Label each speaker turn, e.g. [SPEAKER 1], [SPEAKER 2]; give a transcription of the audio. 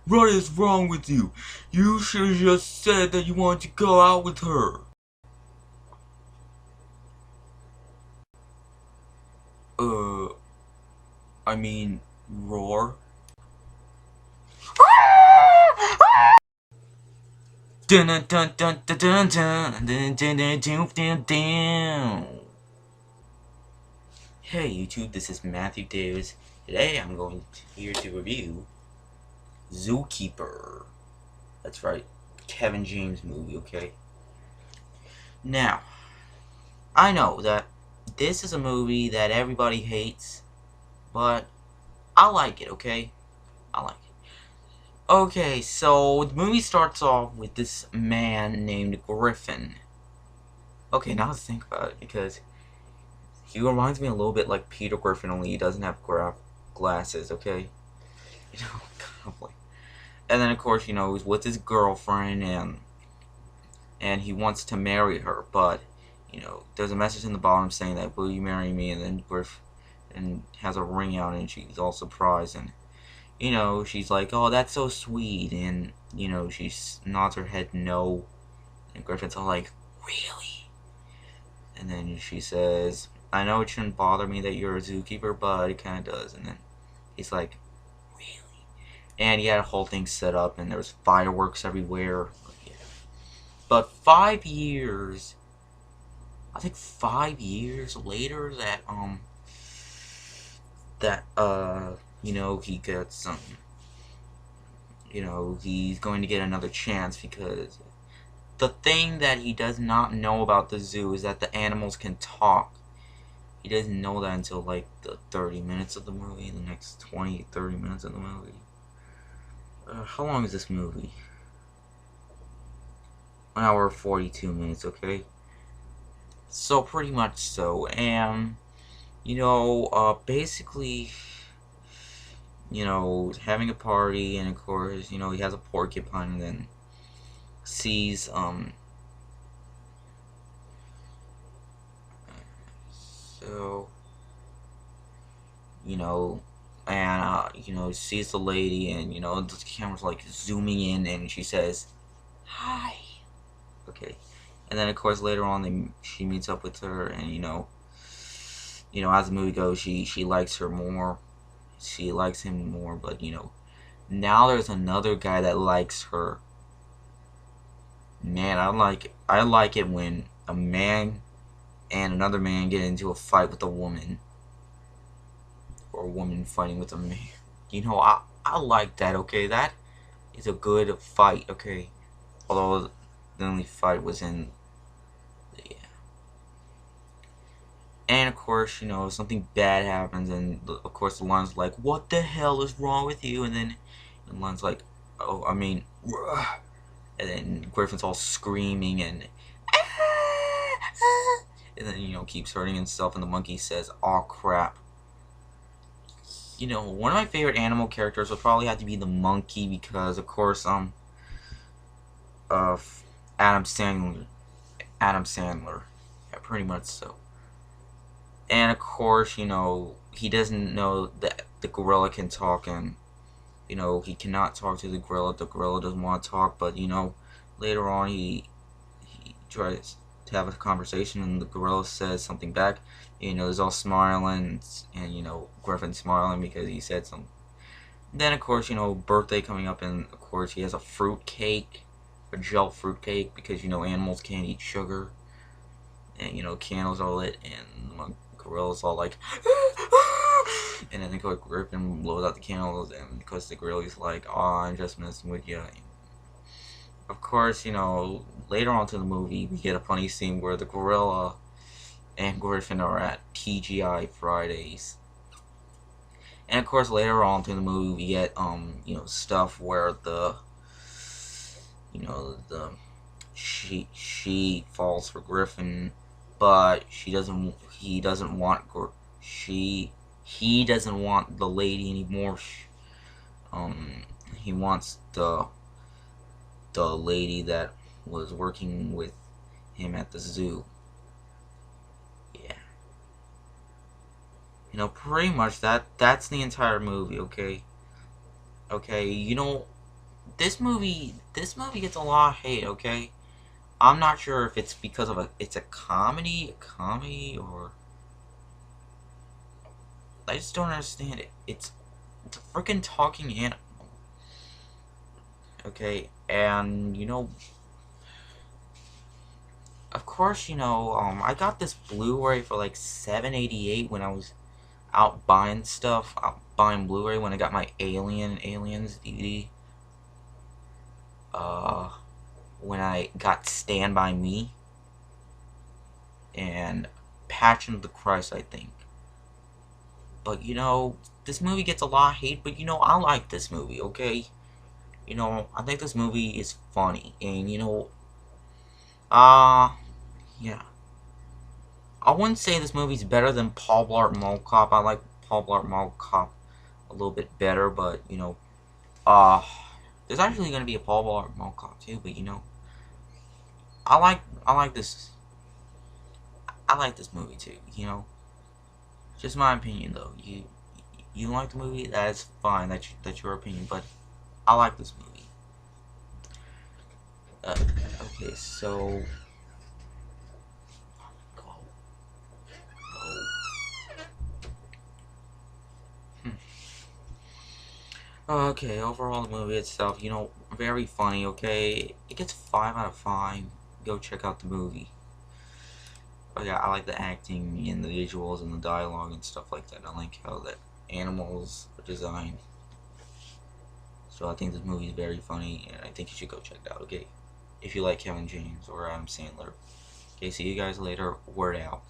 [SPEAKER 1] What is wrong with you? You should have just said that you wanted to go out with her. Uh, I mean, roar. Dun dun dun dun dun dun dun dun dun dun dun dun. Hey YouTube, this is Matthew Davis. Today I'm going here to review ZooKeeper. That's right, Kevin James movie, okay? Now, I know that this is a movie that everybody hates, but I like it, okay? I like it. Okay, so the movie starts off with this man named Griffin. Okay, now let's think about it, because he reminds me a little bit like Peter Griffin, only he doesn't have glasses, okay? You know, kind of like. And then, of course, you know, he's with his girlfriend, and he wants to marry her, but, you know, there's a message in the bottom saying that, will you marry me? And then Griffin has a ring out, and she's all surprised, and, you know, she's like, oh, that's so sweet, and, you know, she nods her head no, and Griffin's all like, really? And then she says, I know it shouldn't bother me that you're a zookeeper, but it kind of does. And then he's like, really? And he had a whole thing set up, and there was fireworks everywhere. Yeah. But 5 years, I think 5 years later, you know, he gets you know, he's going to get another chance, because the thing that he does not know about the zoo is that the animals can talk. He doesn't know that until like the 30 minutes of the movie, the next 20-30 minutes of the movie. How long is this movie? 1 hour 42 minutes, okay? So pretty much so, and you know, basically, you know, having a party, and of course, you know, he has a porcupine, and then sees so, you know, and you know, sees the lady, and you know, the camera's like zooming in, and she says, "Hi." Okay, and then of course later on, she meets up with her, and you know, as the movie goes, she likes her more. She likes him more, but you know, now there's another guy that likes her. Man, I like it when a man and another man get into a fight with a woman, or a woman fighting with a man. You know, I like that. Okay, that is a good fight. Okay, although the only fight was in, yeah. And of course, you know, something bad happens, and of course the lion's like, "What the hell is wrong with you?" And then the lion's like, "Oh, I mean," and then Griffin's all screaming and. And then, you know, keeps hurting himself, and the monkey says, "Aw, crap." You know, one of my favorite animal characters would probably have to be the monkey, because, of course, uh, Adam Sandler. Adam Sandler. Yeah, pretty much so. And, of course, you know, he doesn't know that the gorilla can talk, and, you know, he cannot talk to the gorilla. The gorilla doesn't want to talk, but, you know, later on he tries to have a conversation, and the gorilla says something back. You know, he's all smiling, and you know, Griffin's smiling because he said something. Then, of course, you know, birthday coming up, and of course he has a fruit cake, a gel fruit cake, because you know animals can't eat sugar, and you know candles are lit, and the gorilla's all like, and then of course Griffin blows out the candles, and because the gorilla's like, "Oh, I'm just messing with you." Of course, you know, later on to the movie, we get a funny scene where the gorilla and Griffin are at TGI Fridays. And of course, later on to the movie, we get, you know, stuff where you know, she falls for Griffin, but he doesn't want, he doesn't want the lady anymore. He wants the lady that was working with him at the zoo. Yeah. You know, pretty much that's the entire movie, okay? Okay, you know, this movie gets a lot of hate, okay? I'm not sure if it's because of it's a comedy, or I just don't understand it. It's a freaking talking animal, okay? And of course, I got this Blu-ray for like $7.88 when I was out buying stuff, out buying Blu-ray when I got my Aliens DVD. When I got Stand By Me and Passion of the Christ, I think. But this movie gets a lot of hate, but I like this movie, okay? I think this movie is funny, and yeah. I wouldn't say this movie's better than Paul Blart Mall Cop. I like Paul Blart Mall Cop a little bit better, but uh, there's actually gonna be a Paul Blart Mall Cop too, but I like this. I like this movie too. Just my opinion though. You like the movie? That's fine. That's your opinion, but I like this movie. Okay, so go. Okay, overall the movie itself, very funny, okay? It gets 5 out of 5. Go check out the movie. Oh yeah, I like the acting and the visuals and the dialogue and stuff like that. I like how the animals are designed. So I think this movie is very funny, and I think you should go check it out, okay? If you like Kevin James or Adam Sandler. Okay, see you guys later. Word out.